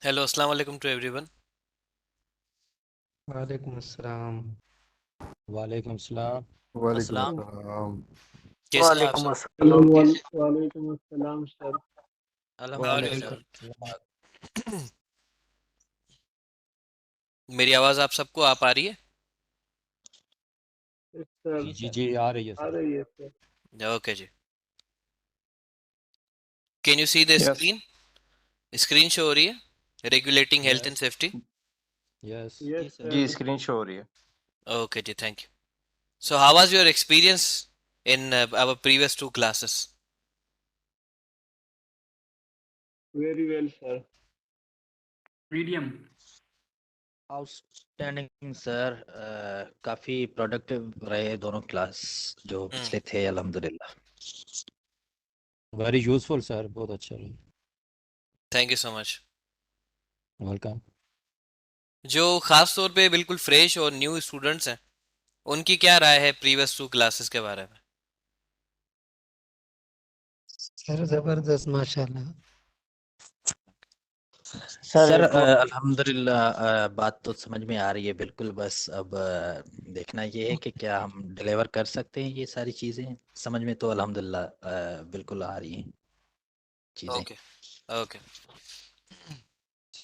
Hello, अस्सलाम वालेकुम to everyone. वालेकुम अस्सलाम। वालेकुम सलाम। वालेकुम अस्सलाम। अस्सलाम। कैसे हैं आप वालेकुम सर? अस्सलाम। वालेकुम अस्सलाम सर। हाउ आर यू अल्हम्दुलिल्लाह। वालेकुम सर? सलाम। मेरी आवाज़ आप सबको आ पा रही जी सर जी जी आ रही है आ सर। रही है सर। है? ओके जी। Can you see the yes screen? Screen show हो रही है, regulating health and yes safety. Yes. Yes जी, सर। स्क्रीन शो हो रही है। ओके जी, thank you. So how was your experience in our previous two classes? Very well sir. Medium. Outstanding sir. काफ़ी productive रहे दोनों क्लास जो पिछले थे अल्हम्दुलिल्लाह। वेरी यूजफुल सर, बहुत अच्छा रहा। Thank you so much. Welcome. जो खास तौर पे बिल्कुल फ्रेश और न्यू स्टूडेंट्स हैं, उनकी क्या राय है प्रीवियस टू क्लासेस के बारे में? सर जबरदस्त माशाल्लाह। सर सर अल्हम्दुलिल्लाह, बात तो समझ में आ रही है बिल्कुल। बस अब देखना ये है कि क्या हम डिलीवर कर सकते हैं ये सारी चीज़ें। समझ में तो अल्हम्दुलिल्लाह बिल्कुल आ रही हैं चीज़ें। ओके। ओके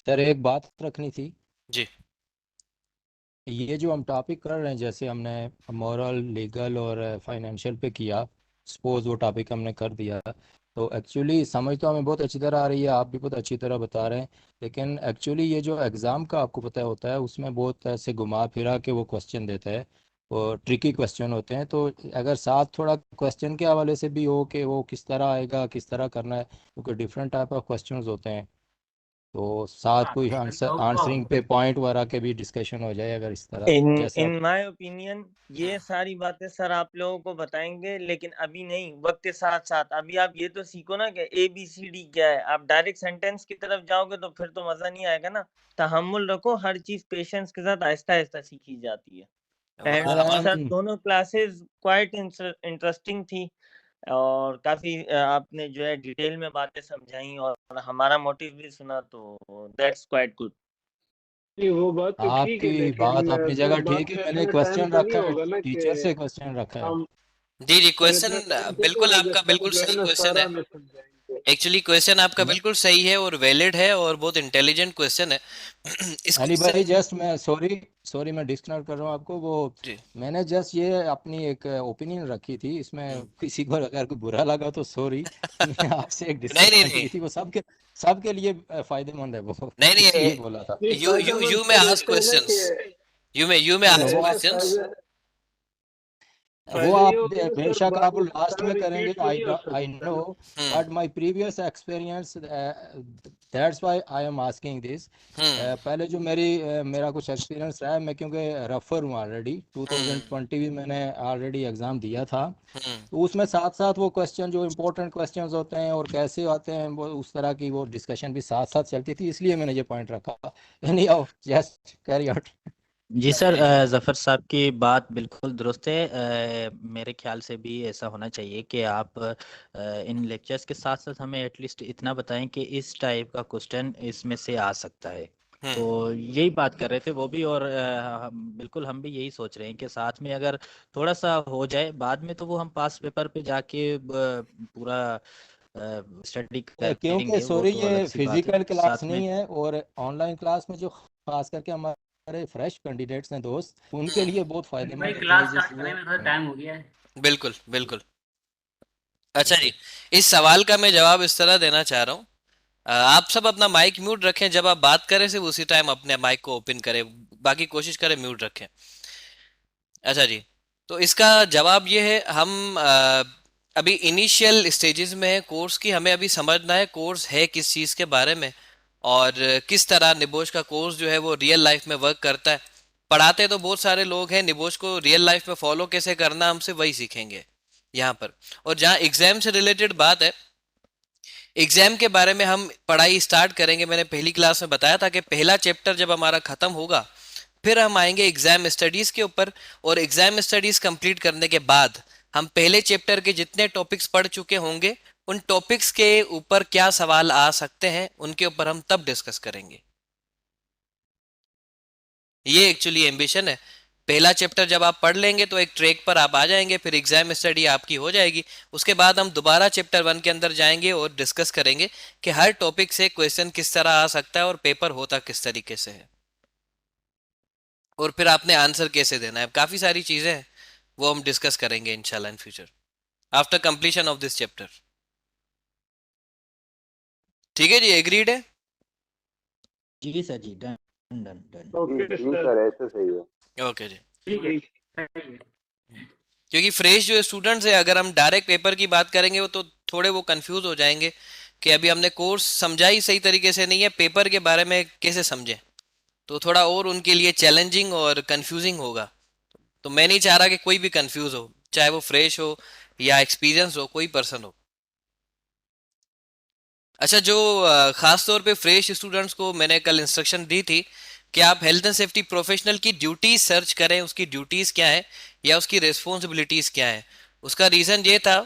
सर एक बात रखनी थी। जी। ये जो हम टॉपिक कर रहे हैं, जैसे हमने मॉरल, लीगल और फाइनेंशियल पे किया, सपोज वो टॉपिक हमने कर दिया, तो एक्चुअली समझ तो हमें बहुत अच्छी तरह आ रही है, आप भी बहुत अच्छी तरह बता रहे हैं। लेकिन एक्चुअली ये जो एग्ज़ाम का आपको पता होता है, उसमें बहुत ऐसे घुमा फिरा के वो क्वेश्चन देता है, और ट्रिकी क्वेश्चन होते हैं। तो अगर साथ थोड़ा क्वेश्चन के हवाले से भी हो कि वो किस तरह आएगा, किस तरह करना है, क्योंकि डिफरेंट टाइप ऑफ क्वेश्चन होते हैं, तो साथ हाँ, कोई आंसर आंसरिंग पे पॉइंट वगैरह के भी डिस्कशन हो जाए, अगर इस तरह इन जैसे इन आप। माय ओपिनियन ये सारी बातें सर आप लोगों को बताएंगे, लेकिन अभी नहीं, वक्त के साथ साथ अभी आप ये तो सीखो ना कि ABCD क्या है। आप डायरेक्ट सेंटेंस की तरफ जाओगे तो फिर तो मजा नहीं आएगा ना। तहम्मुल रखो, हर चीज पेशेंस के साथ आहिस्ता आहिस्ता सीखी जाती है। Sir and I sir am दोनों क्लासेस क्वाइट इंटरेस्टिंग थी, और काफी आपने जो है डिटेल में बातें समझाई और हमारा मोटिव भी सुना, तो दैट्स क्वाइट गुड। नहीं, वो बात तो ठीक है, आपकी बात लेकिन अपनी सर जगह बात ठीक है। में मैंने इतना टाइम क्वेश्चन तो नहीं रखा है, होगा ना कि टीचर से क्वेश्चन रखा है। हम जी जी, सर इतना क्वेश्चन टाइम तो नहीं बिल्कुल होगा आपका सब बिल्कुल जो है सही ना क्वेश्चन सारा है। में समझाएंगे। एक्चुअली क्वेश्चन आपका मैं बिल्कुल सही है और वैलिड है और बहुत इंटेलिजेंट क्वेश्चन है। इस अली क्वेश्चन। भाई, जस्ट मैं सॉरी सॉरी मैं डिस्कनेक्ट कर रहा हूँ आपको। वो जी। मैंने जस्ट ये अपनी एक ओपिनियन रखी थी, इसमें हम्म। किसी को अगर कोई बुरा लगा तो सॉरी। मैं आपसे एक नहीं नहीं डिस्कशन नहीं। की थी, वो सबके सबके लिए फायदेमंद है वो। नहीं नहीं। इसलिए बोला था। नहीं, यू यू फायदेमंद यू में सर आस्क ऐसे है ना कि क्वेश्चंस। यू में नो नो, आस्क वो ऐसे क्वेश्चंस। फायदे वो फायदे ये आप होते हैं ना सर, बेशक बार आप बार लास्ट सारा में करेंगे, रिपीट तो आई नहीं हो आई सकता नो। ना। Hmm. But my previous experience, that's why I am asking this. Hmm. पहले जो मेरा कुछ एक्सपीरियंस रहा है, मैं क्योंकि रफर हूँ ऑलरेडी, हम्म। 2020 भी मैंने ऑलरेडी एग्ज़ाम दिया था। हम्म। तो उसमें साथ साथ वो क्वेश्चन जो इम्पोर्टेंट क्वेश्चंस होते हैं और कैसे आते हैं, वो उस तरह की वो डिस्कशन भी साथ साथ चलती थी, इसलिए मैंने ये पॉइंट रखा। Anyhow, just carry out. जी सर, जी जी। जफ़र साहब की बात बिल्कुल दुरुस्त है। मेरे ख्याल से भी ऐसा होना चाहिए कि आप इन लेक्चर्स के साथ साथ हमें एटलीस्ट इतना बताएं कि इस टाइप का क्वेश्चन इसमें से आ सकता है। तो हम्म। यही बात कर रहे थे वो भी, और बिल्कुल हम भी यही सोच रहे हैं कि साथ में अगर थोड़ा सा हो जाए, बाद में तो वो हम पास पेपर पे जाके पूरा स्टडी क्योंकि करेंगे, वो सॉरी, तो अलग ये सी बात है। फिजिकल क्लास साथ में नहीं है, और ऑनलाइन क्लास में जो खास करके हमारे फ्रेश कैंडिडेट्स हैं दोस्त, उनके हम्म। लिए बहुत भाई फायदेमंद होती है क्लास जिस स्टार्ट करने वो। में थोड़ा टाइम हो गया है। बिल्कुल बिल्कुल। अच्छा जी। ओके। इस सवाल का मैं जवाब इस तरह देना चाह रहा हूँ। आप सब अपना माइक म्यूट रखें, जब आप बात करें सिर्फ उसी टाइम अपने माइक को ओपन करें। बाकी कोशिश करें म्यूट रखें। अच्छा जी। तो इसका जवाब ये है, हम अभी इनिशियल स्टेजेस में है कोर्स की। हमें अभी समझना है कोर्स है किस चीज़ के बारे में, और किस तरह निबोश का कोर्स जो है वो रियल लाइफ में वर्क करता है। पढ़ाते तो बहुत सारे लोग हैं, निबोश को रियल लाइफ में फॉलो कैसे करना हमसे वही सीखेंगे यहाँ पर। और जहाँ एग्जाम से रिलेटेड बात है, एग्जाम के बारे में हम पढ़ाई स्टार्ट करेंगे। मैंने पहली क्लास में बताया था कि पहला चैप्टर जब हमारा खत्म होगा, फिर हम आएंगे एग्जाम स्टडीज के ऊपर। और एग्जाम स्टडीज कंप्लीट करने के बाद हम पहले चैप्टर के जितने टॉपिक्स पढ़ चुके होंगे उन टॉपिक्स के ऊपर क्या सवाल आ सकते हैं उनके ऊपर हम तब डिस्कस करेंगे। ये एक्चुअली एम्बिशन है। पहला चैप्टर जब आप पढ़ लेंगे तो एक ट्रैक पर आप आ जाएंगे, फिर एग्जाम स्टडी आपकी हो जाएगी। उसके बाद हम दोबारा चैप्टर 1 के अंदर जाएंगे और डिस्कस करेंगे कि हर टॉपिक से क्वेश्चन किस तरह आ सकता है और पेपर होता किस तरीके से है, और फिर आपने आंसर कैसे देना है। काफी सारी चीजें हैं, वो हम डिस्कस करेंगे इंशाल्लाह in future after completion of this chapter. ठीक है जी, एग्रीड है? जी सर जी, done done done. Okay sir, ऐसे सही है। ओके जी। ठीक है सही है। क्योंकि फ्रेश जो स्टूडेंट्स है, अगर हम डायरेक्ट पेपर की बात करेंगे वो तो थोड़े वो कंफ्यूज हो जाएंगे कि अभी हमने कोर्स समझा ही सही तरीके से नहीं है, पेपर के बारे में कैसे समझें, तो थोड़ा और उनके लिए चैलेंजिंग और कंफ्यूजिंग होगा। तो मैं नहीं चाह रहा कि कोई भी कंफ्यूज हो, चाहे वो फ्रेश हो या एक्सपीरियंस हो, कोई पर्सन हो। अच्छा, जो खास तौर पे फ्रेश स्टूडेंट्स को मैंने कल इंस्ट्रक्शन दी थी कि आप हेल्थ एंड सेफ्टी प्रोफेशनल की ड्यूटीज सर्च करें, उसकी ड्यूटीज क्या है या उसकी रिस्पॉन्सिबिलिटीज क्या है। उसका रीजन ये था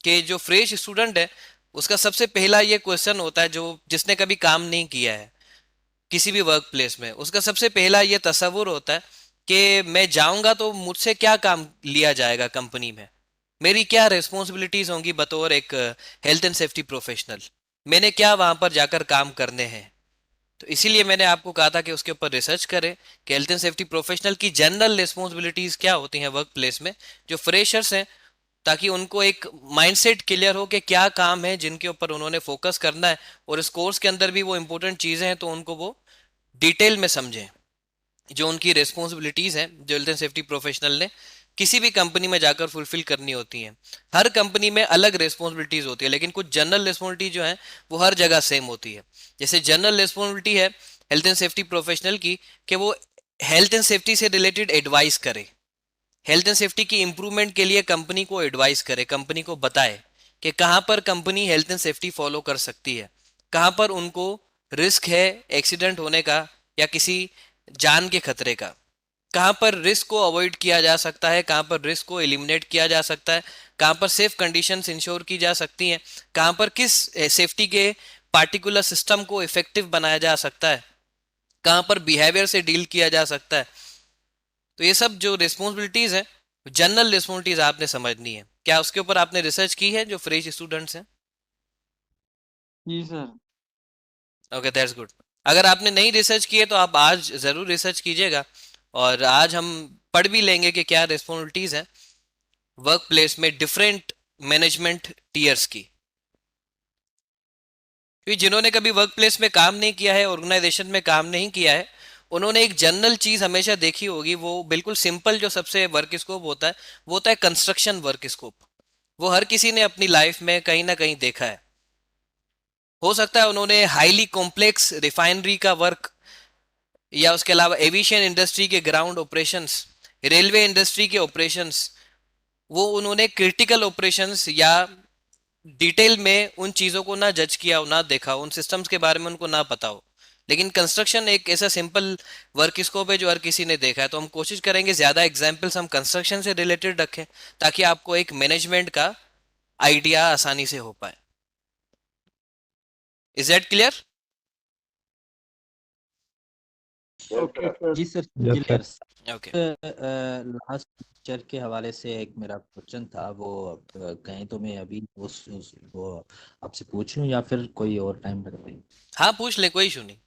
कि जो फ्रेश स्टूडेंट है उसका सबसे पहला ये क्वेश्चन होता है, जो जिसने कभी काम नहीं किया है किसी भी वर्क प्लेस में, उसका सबसे पहला ये तस्वुर होता है कि मैं जाऊंगा तो मुझसे क्या काम लिया जाएगा कंपनी में, मेरी क्या रिस्पॉन्सिबिलिटीज होंगी बतौर एक हेल्थ एंड सेफ्टी प्रोफेशनल, मैंने क्या वहां पर जाकर काम करने हैं। तो इसीलिए मैंने आपको कहा था कि उसके ऊपर रिसर्च करें कि हेल्थ एंड सेफ्टी प्रोफेशनल की जनरल रिस्पॉन्सिबिलिटीज क्या होती हैं वर्क प्लेस में, जो फ्रेशर्स हैं, ताकि उनको एक माइंडसेट क्लियर हो कि क्या काम है जिनके ऊपर उन्होंने फोकस करना है, और इस कोर्स के अंदर भी वो इंपॉर्टेंट चीजें हैं तो उनको वो डिटेल में समझें, जो उनकी रिस्पॉन्सिबिलिटीज हैं जो हेल्थ एंड सेफ्टी प्रोफेशनल ने किसी भी कंपनी में जाकर फुलफिल करनी होती हैं। हर कंपनी में अलग रिस्पॉन्सिबिलिटीज होती है, लेकिन कुछ जनरल रिस्पॉन्सिबिलिटी जो है वो हर जगह सेम होती है। जैसे जनरल रिस्पॉन्सिबिलिटी है हेल्थ एंड सेफ्टी प्रोफेशनल की कि वो हेल्थ एंड सेफ्टी से रिलेटेड एडवाइस करे, हेल्थ एंड सेफ्टी की इंप्रूवमेंट के लिए कंपनी को एडवाइस करे, कंपनी को बताए कि कहाँ पर company health and safety follow कर सकती है, कहाँ पर उनको रिस्क है एक्सीडेंट होने का या किसी जान के खतरे का, कहाँ पर रिस्क को अवॉइड किया जा सकता है, कहाँ पर रिस्क को एलिमिनेट किया जा सकता है, कहाँ पर सेफ कंडीशंस इंश्योर की जा सकती हैं, कहाँ पर किस सेफ्टी के पार्टिकुलर सिस्टम को इफेक्टिव बनाया जा सकता है, कहाँ पर बिहेवियर से डील किया जा सकता है। तो ये सब जो रिस्पॉन्सिबिलिटीज है, जनरल रिस्पॉन्सिबिलिटीज आपने समझनी है। क्या उसके ऊपर आपने रिसर्च की है जो फ्रेश स्टूडेंट्स हैं? जी सर। Okay, that's good. अगर आपने नहीं रिसर्च की है तो आप आज जरूर रिसर्च कीजिएगा, और आज हम पढ़ भी लेंगे कि क्या रिस्पॉन्सिबिलिटीज है वर्क प्लेस में डिफरेंट मैनेजमेंट टीयर्स की। क्योंकि जिन्होंने कभी वर्क प्लेस में काम नहीं किया है, ऑर्गेनाइजेशन में काम नहीं किया है, उन्होंने एक जनरल चीज हमेशा देखी होगी, वो बिल्कुल सिंपल जो सबसे वर्क स्कोप होता है वो होता है कंस्ट्रक्शन वर्क स्कोप। वो हर किसी ने अपनी लाइफ में कहीं ना कहीं देखा है। हो सकता है उन्होंने हाईली कॉम्प्लेक्स रिफाइनरी का वर्क, या उसके अलावा एविएशन इंडस्ट्री के ग्राउंड ऑपरेशंस, रेलवे इंडस्ट्री के ऑपरेशंस, वो उन्होंने क्रिटिकल ऑपरेशंस या डिटेल में उन चीज़ों को ना जज किया हो, ना देखा हो, उन सिस्टम्स के बारे में उनको ना पता हो। लेकिन कंस्ट्रक्शन एक ऐसा सिंपल वर्क स्कोप है जो हर किसी ने देखा है। तो हम कोशिश करेंगे ज़्यादा एग्जाम्पल्स हम कंस्ट्रक्शन से रिलेटेड रखें, ताकि आपको एक मैनेजमेंट का आइडिया आसानी से हो पाए। Is that clear? Okay sir. जी sir, yes clear. Okay. Last picture के हवाले से एक मेरा क्वेश्चन था, वो कहें तो मैं अभी वो आपसे पूछ लूं या फिर कोई और टाइम लगे? हाँ, पूछ ले, कोई इशू नहीं।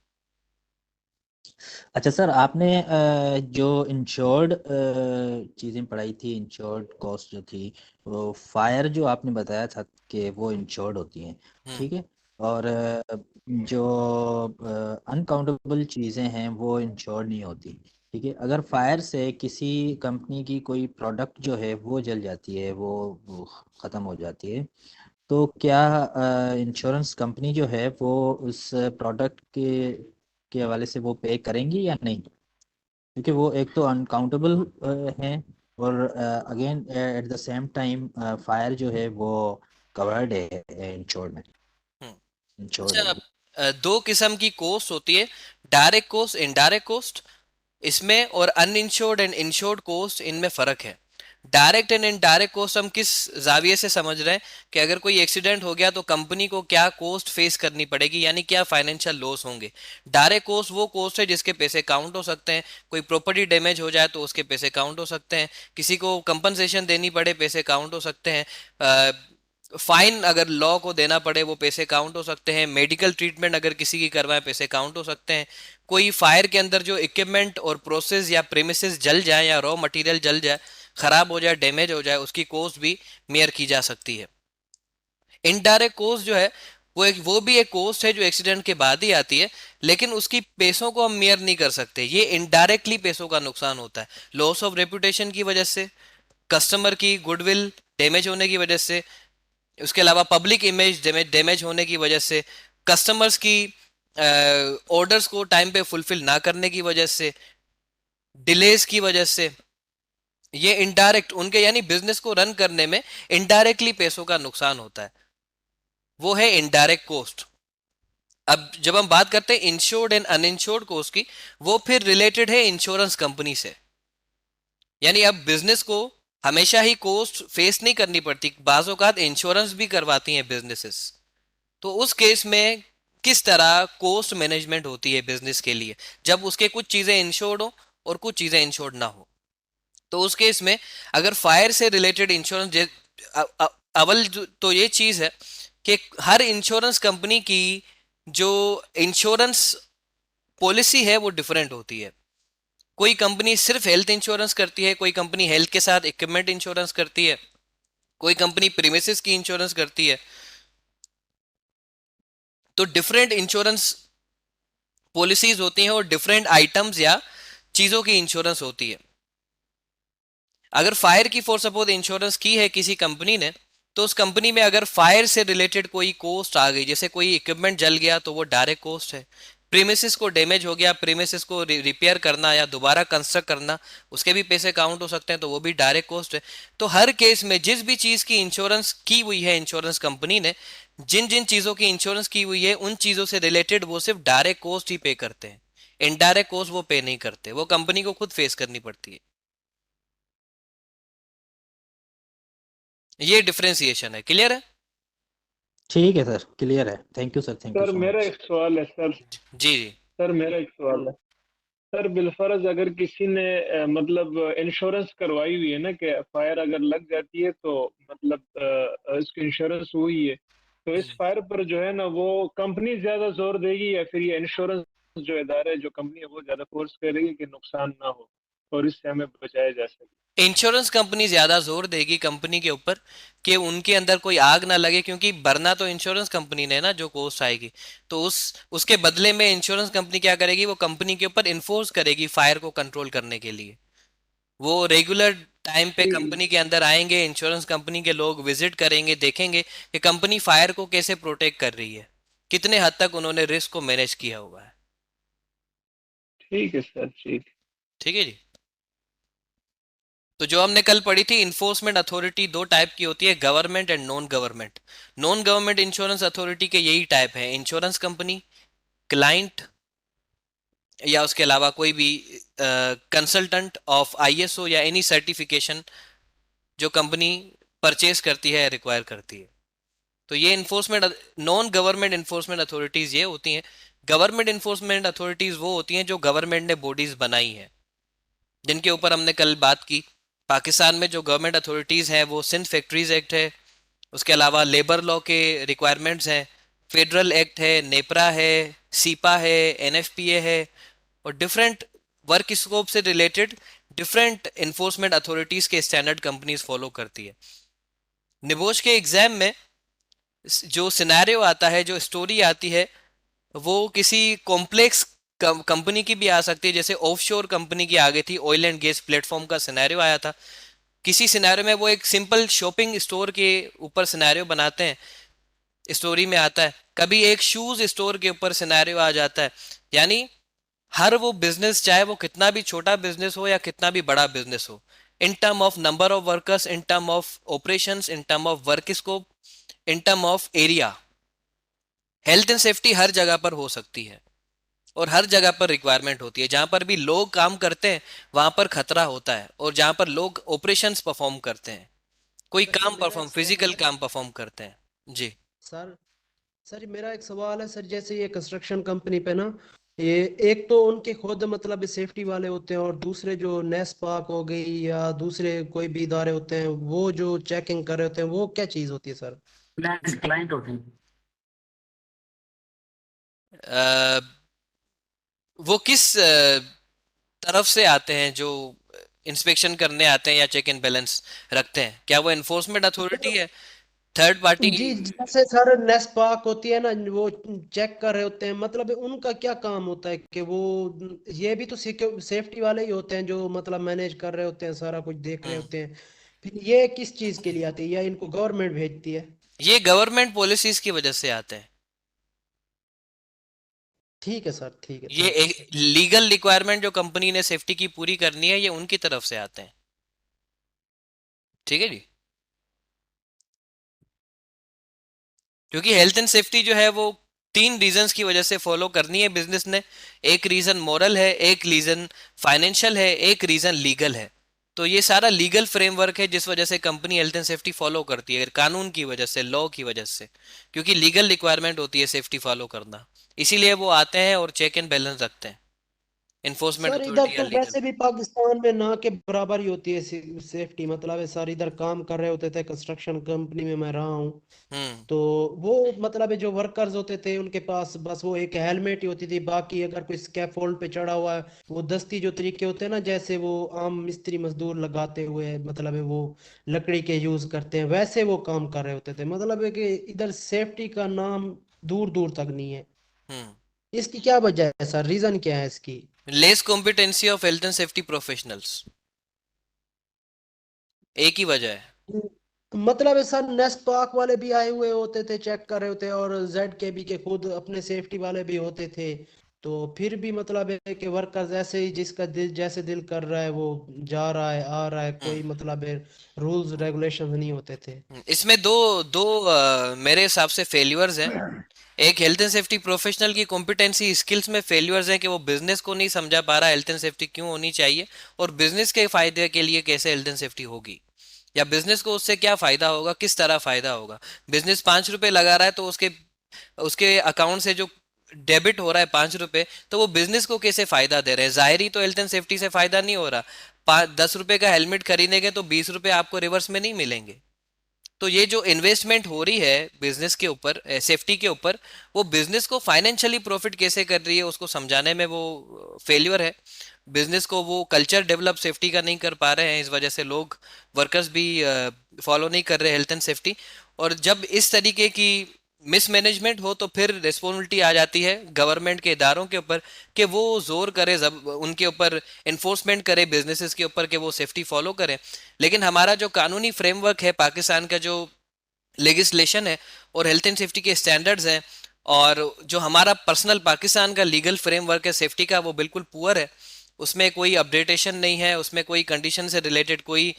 अच्छा सर, आपने जो इंश्योर्ड चीज़ें पढ़ाई थी, इंश्योर्ड कॉस्ट जो थी, वो फायर जो आपने बताया था कि वो इंश्योर्ड होती हैं, ठीक है, और जो अनकाउंटेबल चीज़ें हैं वो इंश्योर्ड नहीं होती, ठीक है। अगर फायर से किसी कंपनी की कोई प्रोडक्ट जो है वो जल जाती है, वो ख़त्म हो जाती है, तो क्या इंश्योरेंस कंपनी जो है वो उस प्रोडक्ट के हवाले से वो पे करेंगी या नहीं? क्योंकि वो एक तो अनकाउंटेबल है, और again at the same time fire जो है वो कवर्ड है इंश्योर्ड में, इंश्योर्ड अच्छा, है। दो किस्म की कॉस्ट होती है, डायरेक्ट कॉस्ट, इनडायरेक्ट कॉस्ट, इसमें और अनइंश्योर्ड एंड इंश्योर्ड कॉस्ट, इनमें फर्क है। डायरेक्ट एंड इनडायरेक्ट कोस्ट हम किस जाविये से समझ रहे हैं कि अगर कोई एक्सीडेंट हो गया तो कंपनी को क्या कोस्ट फेस करनी पड़ेगी, यानी क्या फाइनेंशियल लॉस होंगे। डायरेक्ट कोस्ट वो कोस्ट है जिसके पैसे काउंट हो सकते हैं, कोई प्रॉपर्टी डैमेज हो जाए तो उसके पैसे काउंट हो सकते हैं, किसी को कंपनसेशन देनी पड़े पैसे काउंट हो सकते हैं, फाइन अगर लॉ को देना पड़े वो पैसे काउंट हो सकते हैं, मेडिकल ट्रीटमेंट अगर किसी की करवाएं पैसे काउंट हो सकते हैं, कोई फायर के अंदर जो इक्विपमेंट और प्रोसेस या प्रेमिसेस जल जाए या रॉ मटेरियल जल जाए, खराब हो जाए, डैमेज हो जाए, उसकी कॉस्ट भी मेयर की जा सकती है। इनडायरेक्ट कॉस्ट जो है वो भी एक कॉस्ट है जो एक्सीडेंट के बाद ही आती है, लेकिन उसकी पैसों को हम मेयर नहीं कर सकते। ये इनडायरेक्टली पैसों का नुकसान होता है, लॉस ऑफ रेपुटेशन की वजह से, कस्टमर की गुडविल डैमेज होने की वजह से, उसके अलावा पब्लिक इमेज डैमेज होने की वजह से, कस्टमर्स की ऑर्डर्स को टाइम पे फुलफिल ना करने की वजह से, डिलेज की वजह से, ये इनडायरेक्ट उनके यानी बिजनेस को रन करने में इनडायरेक्टली पैसों का नुकसान होता है, वो है इनडायरेक्ट कॉस्ट। अब जब हम बात करते हैं इंश्योर्ड एंड अनइंश्योर्ड कॉस्ट की, वो फिर रिलेटेड है इंश्योरेंस कंपनी से। यानी अब बिजनेस को हमेशा ही कॉस्ट फेस नहीं करनी पड़ती, बाज़ औक़ात इंश्योरेंस भी करवाती हैं बिजनेसेस। तो उस केस में किस तरह कॉस्ट मैनेजमेंट होती है बिजनेस के लिए, जब उसके कुछ चीजें इंश्योर्ड हो और कुछ चीजें इंश्योर्ड ना हो। तो उस केस में अगर फायर से रिलेटेड इंश्योरेंस, अव्वल तो ये चीज है कि हर इंश्योरेंस कंपनी की जो इंश्योरेंस पॉलिसी है वो डिफरेंट होती है। कोई कंपनी सिर्फ हेल्थ इंश्योरेंस करती है, कोई कंपनी हेल्थ के साथ इक्विपमेंट इंश्योरेंस करती है, कोई कंपनी प्रीमिसेस की इंश्योरेंस करती है। तो डिफरेंट इंश्योरेंस पॉलिसीज होती हैं और डिफरेंट आइटम्स या चीजों की इंश्योरेंस होती है। अगर फायर की फॉर सपोज इंश्योरेंस की है किसी कंपनी ने, तो उस कंपनी में अगर फायर से रिलेटेड कोई कॉस्ट आ गई, जैसे कोई इक्विपमेंट जल गया तो वो डायरेक्ट कॉस्ट है, प्रीमिसेस को डैमेज हो गया, प्रीमिसेस को रिपेयर करना या दोबारा कंस्ट्रक्ट करना, उसके भी पैसे काउंट हो सकते हैं, तो वो भी डायरेक्ट कॉस्ट है। तो हर केस में जिस भी चीज की इंश्योरेंस की हुई है इंश्योरेंस कंपनी ने, जिन जिन चीजों की इंश्योरेंस की हुई है उन चीजों से रिलेटेड वो सिर्फ डायरेक्ट कॉस्ट ही पे करते हैं, इनडायरेक्ट कॉस्ट वो पे नहीं करते, वो कंपनी को खुद फेस करनी पड़ती है। ये डिफरेंशिएशन है, क्लियर है? ठीक है सर, क्लियर है। Thank you sir, thank you sir so मेरा मच। एक सवाल है सर। जी जी। सर मेरा एक सवाल है सर, बिलफर्ज अगर किसी ने मतलब इंश्योरेंस करवाई हुई है ना कि फायर अगर लग जाती है तो मतलब इसकी इंश्योरेंस हुई है, तो इस फायर पर जो है ना वो कंपनी ज्यादा जोर देगी या फिर ये इंश्योरेंस जो इदारे जो कंपनी है वो ज्यादा फोर्स करेगी कि नुकसान ना हो और इससे हमें बचाया जा सके? इंश्योरेंस कंपनी ज्यादा जोर देगी कंपनी के ऊपर कि उनके अंदर कोई आग ना लगे, क्योंकि भरना तो इंश्योरेंस कंपनी ने ना जो कॉस्ट आएगी, तो उसके बदले में इंश्योरेंस कंपनी क्या करेगी, वो कंपनी के ऊपर इन्फोर्स करेगी फायर को कंट्रोल करने के लिए। वो रेगुलर टाइम पे कंपनी के अंदर आएंगे, इंश्योरेंस कंपनी के लोग विजिट करेंगे, देखेंगे कि कंपनी फायर को कैसे प्रोटेक्ट कर रही है, कितने हद तक उन्होंने रिस्क को मैनेज किया हुआ है। ठीक है सर, ठीक। ठीक है जी। तो जो हमने कल पढ़ी थी, इन्फोर्समेंट अथॉरिटी दो टाइप की होती है, government and non government. Non government insurance authority के यही टाइप है, इंश्योरेंस कंपनी, क्लाइंट, या उसके अलावा कोई भी कंसल्टेंट ऑफ आईएसओ या एनी सर्टिफिकेशन जो कंपनी परचेज करती है, रिक्वायर करती है। तो ये enforcement, non government enforcement authorities ये होती हैं। गवर्नमेंट इन्फोर्समेंट अथॉरिटीज वो होती हैं जो गवर्नमेंट ने बॉडीज बनाई हैं, जिनके ऊपर हमने कल बात की। पाकिस्तान में जो गवर्नमेंट अथॉरिटीज़ हैं वो सिंध फैक्ट्रीज एक्ट है, उसके अलावा लेबर लॉ के रिक्वायरमेंट्स हैं, फेडरल एक्ट है, नेपरा है, सीपा है, एनएफपीए है, और डिफरेंट वर्क स्कोप से रिलेटेड डिफरेंट इन्फोर्समेंट अथॉरिटीज़ के स्टैंडर्ड कंपनीज फॉलो करती है। निबोश के एग्जाम में जो सिनेरियो आता है, जो स्टोरी आती है, वो किसी कॉम्प्लेक्स कंपनी की भी आ सकती है। जैसे ऑफशोर कंपनी की आ गई थी, ऑयल एंड गैस प्लेटफॉर्म का सिनेरियो आया था। किसी सिनेरियो में वो एक सिंपल शॉपिंग स्टोर के ऊपर सिनेरियो बनाते हैं, स्टोरी में आता है। कभी एक शूज स्टोर के ऊपर सिनेरियो आ जाता है। यानी हर वो बिजनेस, चाहे वो कितना भी छोटा बिजनेस हो या कितना भी बड़ा बिजनेस हो, in term of number of workers, in term of operations, in term of work scope, in term of area, health and safety हर जगह पर हो सकती है। और हर जगह पर रिक्वायरमेंट होती है। जहां पर भी लोग काम करते हैं वहां पर खतरा होता है, और जहां पर लोग ऑपरेशंस परफॉर्म करते हैं, कोई सर काम मेरा परफॉर्म एक सवाल फिजिकल है काम परफॉर्म करते हैं। जी। सर। सर मेरा एक सवाल है सर, जैसे ये कंस्ट्रक्शन कंपनी पे ना, ये एक तो उनके खुद मतलब सेफ्टी वाले होते हैं, और दूसरे जो नेस्पाक हो गई या दूसरे कोई भी इदारे होते हैं, वो जो चेकिंग कर रहे होते हैं, वो क्या चीज़ होती है सर? क्लाइंट क्लाइंट होते हैं। अ, वो किस तरफ से आते हैं जो इंस्पेक्शन करने आते हैं या चेक एंड बैलेंस रखते हैं? क्या वो एनफोर्समेंट अथॉरिटी है, थर्ड पार्टी? जी, जैसे सर नेस्पाक होती है ना, वो चेक कर रहे होते हैं, मतलब उनका क्या काम होता है कि वो, ये भी तो सेफ्टी वाले ही होते हैं जो मतलब मैनेज कर रहे होते हैं, सारा कुछ देख रहे हम्म, होते हैं। फिर ये किस चीज़ के लिए आती है, या इनको गवर्नमेंट भेजती है? ये गवर्नमेंट पॉलिसीज की वजह से आते हैं। ठीक है सर, ठीक है, ये थैंक यू। एक लीगल रिक्वायरमेंट जो कंपनी ने सेफ्टी की पूरी करनी है, ये उनकी तरफ से आते हैं। ठीक है जी। क्योंकि हेल्थ एंड सेफ्टी जो है वो 3 रीजंस की वजह से फॉलो करनी है बिजनेस ने। एक रीजन मॉरल है, एक रीजन फाइनेंशियल है, एक रीजन लीगल है। तो ये सारा लीगल फ्रेमवर्क है जिस वजह से company health and safety follow करती है, कानून की वजह से, लॉ की वजह से। क्योंकि लीगल रिक्वायरमेंट होती है सेफ्टी फॉलो करना, इसीलिए वो आते हैं और चेक एंड बैलेंस रखते हैं, इन्फोर्समेंट सर इधर अथॉरिटी या तो लीगल। वैसे भी पाकिस्तान में ना के बराबर ही होती है सेफ्टी, मतलब है सर, इधर काम कर रहे होते थे, कंस्ट्रक्शन कंपनी में मैं रहा हूँ। हम्म। तो वो मतलब है जो वर्कर्स होते थे उनके पास बस वो एक हेलमेट ही होती थी, बाकी अगर कोई स्कैफोल्ड पे चढ़ा हुआ है, वो दस्ती जो तरीके होते हैं ना, जैसे वो आम मिस्त्री मजदूर लगाते हुए मतलब है वो लकड़ी के यूज करते हैं, वैसे वो काम कर रहे होते थे। मतलब है कि इधर सेफ्टी का नाम दूर दूर तक नहीं है। हम्म। इसकी क्या वजह है सर, रीजन क्या है इसकी? Less competency of health and safety professionals, एक ही वजह है। मतलब है सर, नेस्पाक वाले भी आए हुए होते थे, चेक कर रहे होते, और जेड के बी के खुद अपने सेफ्टी वाले भी होते थे। तो फिर भी मतलब है कि वर्कर्स ऐसे ही जिसका दिल जैसे दिल कर रहा है वो जा रहा है आ रहा है, हम्म। कोई मतलब है रूल्स रेगुलेशंस नहीं होते थे। इसमें दो दो मेरे हिसाब से फेल्यूअर्स हैं। एक, हेल्थ एंड सेफ्टी प्रोफेशनल की कॉम्पिटेंसी स्किल्स में फेल्यूअर्स हैं कि वो बिजनेस को नहीं समझा पा रहा हेल्थ एंड सेफ्टी क्यों होनी चाहिए, और बिजनेस के फायदे के लिए कैसे हेल्थ एंड सेफ्टी होगी, या बिजनेस को उससे क्या फायदा होगा, किस तरह फायदा होगा। बिजनेस 5 रुपए लगा रहा है तो उसके उसके अकाउंट से जो डेबिट हो रहा है 5 रुपए, तो वो बिजनेस को कैसे फायदा दे रहे हैं? जाहिर तो हेल्थ एंड सेफ्टी से फायदा नहीं हो रहा। 10 रुपए का हेलमेट खरीदेंगे तो 20 रुपए आपको रिवर्स में नहीं मिलेंगे। तो ये जो इन्वेस्टमेंट हो रही है बिजनेस के ऊपर, सेफ्टी के ऊपर, वो बिजनेस को फाइनेंशियली प्रॉफिट कैसे कर रही है उसको समझाने में वो फेल्यूर है। बिजनेस को वो कल्चर डेवलप सेफ्टी का नहीं कर पा रहे हैं, इस वजह से लोग, वर्कर्स भी फॉलो नहीं कर रहे हेल्थ एंड सेफ्टी। और जब इस तरीके की मिसमैनेजमेंट हो तो फिर रिस्पॉन्सिबिलिटी आ जाती है गवर्नमेंट के इदारों के ऊपर कि वो जोर करे, उनके ऊपर इन्फोर्समेंट करे बिजनेसेस के ऊपर कि वो सेफ्टी फॉलो करें। लेकिन हमारा जो कानूनी फ्रेमवर्क है पाकिस्तान का, जो लेगिस्लेशन है और हेल्थ एंड सेफ्टी के स्टैंडर्ड्स हैं, और जो हमारा पर्सनल पाकिस्तान का लीगल फ्रेमवर्क है सेफ्टी का, वो बिल्कुल पुअर है। उसमें कोई अपडेटेशन नहीं है, उसमें कोई कंडीशन से रिलेटेड कोई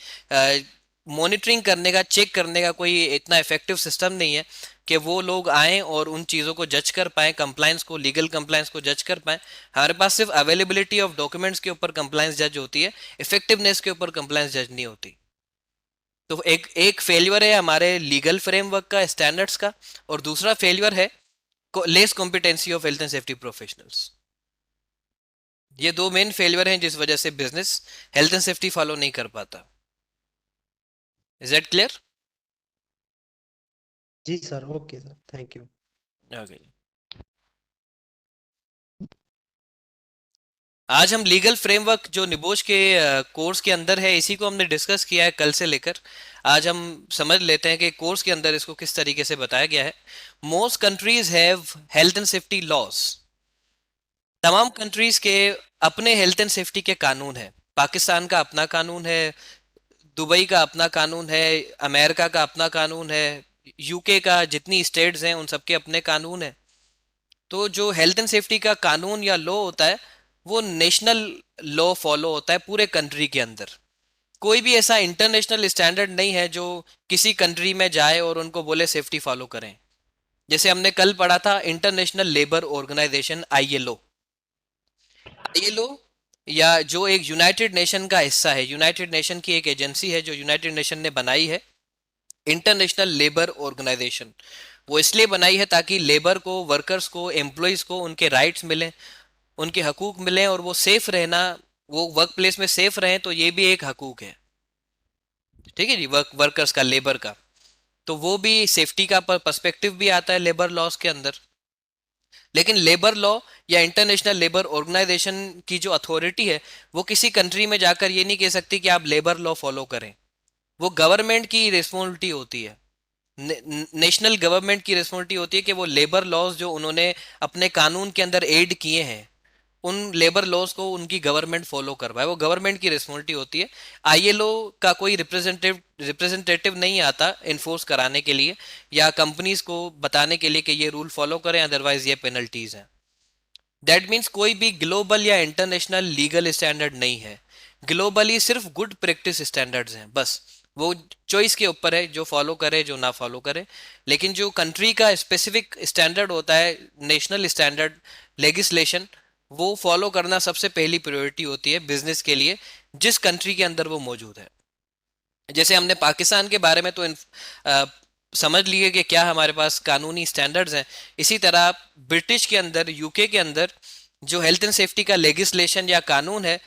मॉनिटरिंग करने का, चेक करने का कोई इतना इफेक्टिव सिस्टम नहीं है कि वो लोग आएँ और उन चीज़ों को जज कर पाएँ, कंप्लाइंस को, लीगल कंप्लाइंस को जज कर पाएँ। हमारे पास सिर्फ अवेलेबिलिटी ऑफ डॉक्यूमेंट्स के ऊपर कंप्लाइंस जज होती है, इफेक्टिवनेस के ऊपर कंप्लाइंस जज नहीं होती। तो एक एक फेल्यूर है हमारे लीगल फ्रेमवर्क का, स्टैंडर्ड्स का, और दूसरा फेल्यूर है less competency of health and safety professionals. ये दो मेन फेल्यूर हैं जिस वजह से business health and safety follow नहीं कर पाता। Is that clear? जी sir, okay sir, thank you. Okay. आज हम लीगल फ्रेमवर्क जो निबोश के कोर्स के अंदर है, इसी को हमने डिस्कस किया है कल से लेकर। आज हम समझ लेते हैं कि कोर्स के अंदर इसको किस तरीके से बताया गया है। Most countries have health and safety laws. तमाम कंट्रीज के अपने हेल्थ एंड सेफ्टी के कानून है। पाकिस्तान का अपना कानून है, दुबई का अपना कानून है, अमेरिका का अपना कानून है, यूके का, जितनी स्टेट्स हैं उन सबके अपने कानून है। तो जो हेल्थ एंड सेफ्टी का कानून या लॉ होता है, वो नेशनल लॉ फॉलो होता है पूरे कंट्री के अंदर। कोई भी ऐसा इंटरनेशनल स्टैंडर्ड नहीं है जो किसी कंट्री में जाए और उनको बोले सेफ्टी फॉलो करें। जैसे हमने कल पढ़ा था International Labour Organization, ILO, ILO या जो एक यूनाइटेड नेशन का हिस्सा है, यूनाइटेड नेशन की एक एजेंसी है जो यूनाइटेड नेशन ने बनाई है, इंटरनेशनल लेबर ऑर्गेनाइजेशन। वो इसलिए बनाई है ताकि लेबर को, वर्कर्स को, एम्प्लॉयज को उनके राइट्स मिलें, उनके हकूक मिलें, और वो सेफ रहना, वो वर्क प्लेस में सेफ रहें, तो ये भी एक हकूक है। ठीक है जी, वर्कर्स का, लेबर का, तो वो भी सेफ्टी का पर्सपेक्टिव भी आता है लेबर लॉस के अंदर। लेकिन लेबर लॉ या इंटरनेशनल लेबर ऑर्गेनाइजेशन की जो अथॉरिटी है, वो किसी कंट्री में जाकर ये नहीं कह सकती कि आप लेबर लॉ फॉलो करें। वो गवर्नमेंट की रिस्पॉन्सिबिलिटी होती है, नेशनल गवर्नमेंट की रिस्पॉन्सिबिलिटी होती है कि वो लेबर लॉज जो उन्होंने अपने कानून के अंदर ऐड किए हैं, उन लेबर लॉज को उनकी गवर्नमेंट फॉलो करवाए, वो गवर्नमेंट की रिस्पॉन्सिबिलिटी होती है। आईएलओ का कोई रिप्रेजेंटेटिव नहीं आता इन्फोर्स कराने के लिए या कंपनीज को बताने के लिए कि ये रूल फॉलो करें, अदरवाइज ये पेनल्टीज हैं। दैट मीन्स कोई भी ग्लोबल या इंटरनेशनल लीगल स्टैंडर्ड नहीं है, ग्लोबली सिर्फ गुड प्रैक्टिस स्टैंडर्ड्स हैं बस। वो चॉइस के ऊपर है, जो फॉलो करे जो ना फॉलो करे। लेकिन जो कंट्री का स्पेसिफिक स्टैंडर्ड होता है, नेशनल स्टैंडर्ड लेगिस्लेशन, वो फॉलो करना सबसे पहली प्रायोरिटी होती है बिजनेस के लिए, जिस कंट्री के अंदर वो मौजूद है। जैसे हमने पाकिस्तान के बारे में तो समझ लिए कि क्या हमारे पास कानूनी स्टैंडर्ड्स हैं, इसी तरह ब्रिटिश के अंदर, यूके के अंदर जो हेल्थ एंड सेफ्टी का लेगिस्लेशन या कानून है,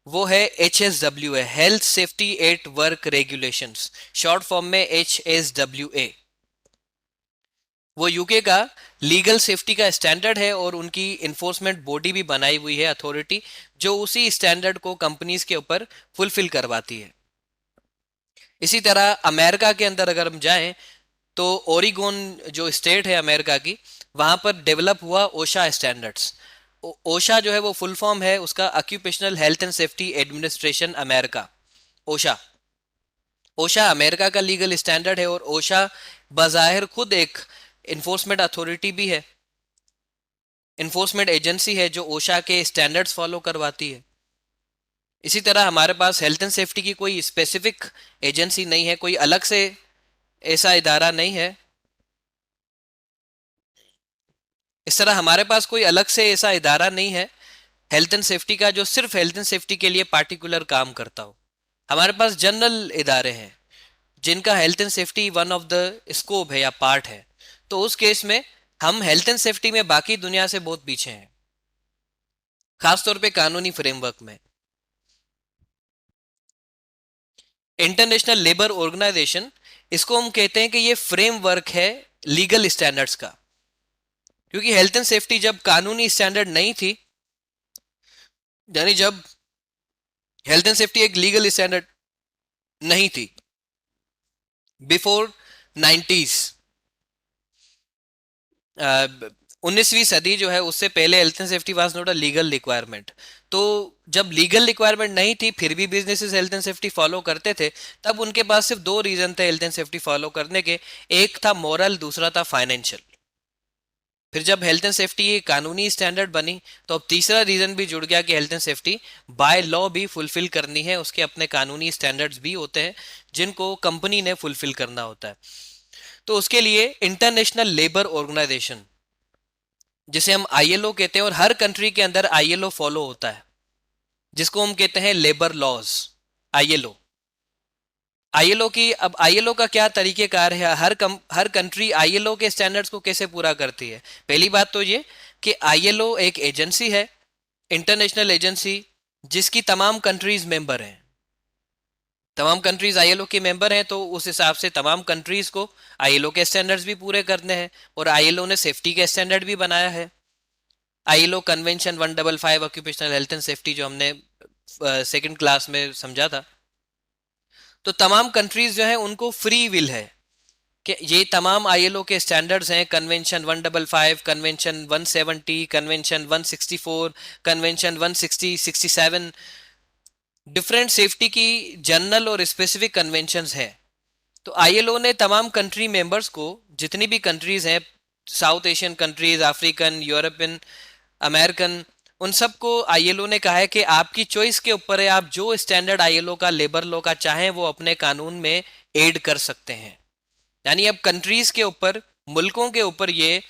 वो है HSW, है health safety at work regulations, short form में HSWA। वो यूके का लीगल सेफ्टी का स्टैंडर्ड है और उनकी इन्फोर्समेंट बॉडी भी बनाई हुई है, अथॉरिटी, जो उसी स्टैंडर्ड को कंपनीज के ऊपर फुलफिल करवाती है। इसी तरह अमेरिका के अंदर अगर हम जाएं तो ओरिगोन जो स्टेट है अमेरिका की, वहां पर डेवलप हुआ ओशा स्टैंडर्ड्स। ओशा जो है वो फुल फॉर्म है उसका occupational health and safety administration America, OSHA. OSHA America का लीगल स्टैंडर्ड है और ओशा बज़ाहिर खुद एक इन्फोर्समेंट अथॉरिटी भी है, इन्फोर्समेंट एजेंसी है जो ओशा के स्टैंडर्ड्स फॉलो करवाती है। इसी तरह हमारे पास हेल्थ एंड सेफ्टी की कोई स्पेसिफिक एजेंसी नहीं है, कोई अलग से ऐसा इदारा नहीं है। इस तरह हमारे पास कोई अलग से ऐसा इदारा नहीं है हेल्थ एंड सेफ्टी का जो सिर्फ हेल्थ एंड सेफ्टी के लिए पार्टिकुलर काम करता हो। हमारे पास जनरल इदारे हैं जिनका health and safety one of the scope है या पार्ट है। तो उस केस में हम हेल्थ एंड सेफ्टी में बाकी दुनिया से बहुत पीछे हैं, खासतौर पे कानूनी फ्रेमवर्क में। इंटरनेशनल लेबर ऑर्गेनाइजेशन, इसको हम कहते हैं कि ये फ्रेमवर्क है लीगल स्टैंडर्ड्स का, क्योंकि हेल्थ एंड सेफ्टी जब कानूनी स्टैंडर्ड नहीं थी, यानी जब हेल्थ एंड सेफ्टी एक लीगल स्टैंडर्ड नहीं थी, बिफोर 90s, 19वीं सदी जो है उससे पहले health and safety was not a legal requirement. तो जब लीगल रिक्वायरमेंट नहीं थी फिर भी businesses health and safety follow करते थे, तब उनके पास सिर्फ दो रीजन थे हेल्थ एंड सेफ्टी फॉलो करने के, एक था मॉरल, दूसरा था फाइनेंशियल। फिर जब हेल्थ एंड सेफ्टी कानूनी स्टैंडर्ड बनी तो अब तीसरा रीजन भी जुड़ गया कि health and safety by law भी फुलफिल करनी है, उसके अपने कानूनी स्टैंडर्ड्स भी होते हैं जिनको कंपनी ने फुलफिल करना होता है। तो उसके लिए इंटरनेशनल लेबर ऑर्गेनाइजेशन, जिसे हम आईएलओ कहते हैं, और हर कंट्री के अंदर आईएलओ फॉलो होता है, जिसको हम कहते हैं लेबर लॉज, आईएलओ। आईएलओ की, अब आईएलओ का क्या तरीकेकार है, हर कंट्री आईएलओ के स्टैंडर्ड्स को कैसे पूरा करती है। पहली बात तो ये कि आईएलओ एक एजेंसी है, इंटरनेशनल एजेंसी, जिसकी तमाम कंट्रीज मेंबर हैं। तमाम कंट्रीज आईएलओ के मेंबर हैं, तो उस हिसाब से तमाम कंट्रीज को आईएलओ के स्टैंडर्ड्स भी पूरे करने हैं, और आईएलओ ने सेफ्टी के स्टैंडर्ड भी बनाया है। ILO convention 155 occupational health and safety, जो हमने सेकंड क्लास में समझा था। तो तमाम कंट्रीज जो हैं उनको फ्री विल है कि ये तमाम आईएलओ के स्टैंडर्ड्स हैं, convention 155, convention 170, convention 164, convention 160, 67, different safety की जनरल और स्पेसिफिक कन्वेंशंस हैं। तो आईएलओ ने तमाम कंट्री मेंबर्स को, जितनी भी कंट्रीज हैं, south Asian countries, African, European, American, उन सबको आईएलओ ने कहा है कि आपकी चॉइस के ऊपर है, आप जो स्टैंडर्ड आईएलओ का, लेबर लॉ का चाहें वो अपने कानून में ऐड कर सकते हैं। यानी अब कंट्रीज के ऊपर, मुल्कों के ऊपर ये